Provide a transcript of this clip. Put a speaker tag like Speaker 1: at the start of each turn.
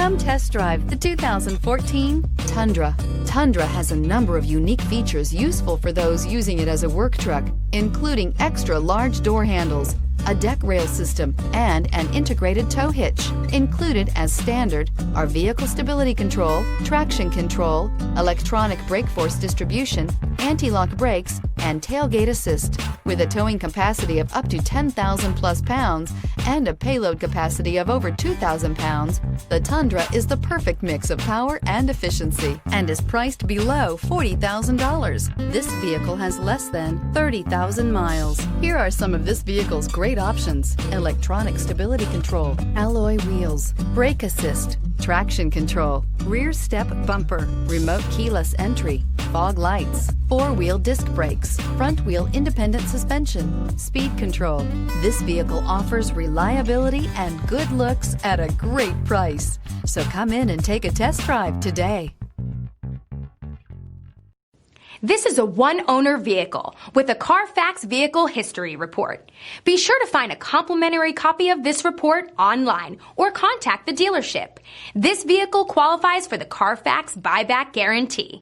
Speaker 1: Come test drive the 2014 Tundra. Tundra has a number of unique features useful for those using it as a work truck, including extra large door handles, a deck rail system, and an integrated tow hitch. Included as standard are vehicle stability control, traction control, electronic brake force distribution, anti-lock brakes, and tailgate assist. With a towing capacity of up to 10,000 plus pounds and a payload capacity of over 2,000 pounds, the Tundra is the perfect mix of power and efficiency and is priced below $40,000. This vehicle has less than 30,000 miles. Here are some of this vehicle's great options: electronic stability control, alloy wheels, brake assist, traction control, rear step bumper, remote keyless entry, fog lights, four-wheel disc brakes, front-wheel independent suspension, speed control. This vehicle offers reliability and good looks at a great price. So come in and take a test drive today.
Speaker 2: This is a one-owner vehicle with a Carfax Vehicle History Report. Be sure to find a complimentary copy of this report online or contact the dealership. This vehicle qualifies for the Carfax Buyback Guarantee.